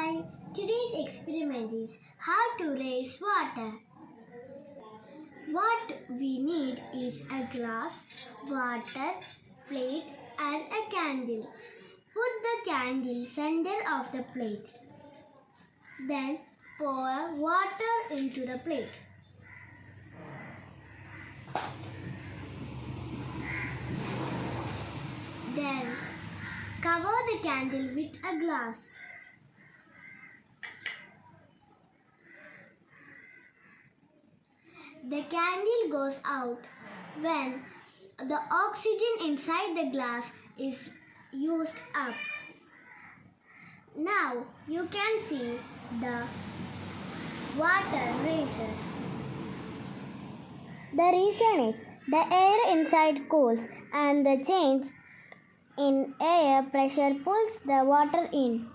Hi, today's experiment is how to raise water. What we need is a glass, water, plate and a candle. Put the candle center of the plate. Then pour water into the plate. Then cover the candle with a glass. The candle goes out when the oxygen inside the glass is used up. Now you can see the water rises. The reason is the air inside cools and the change in air pressure pulls the water in.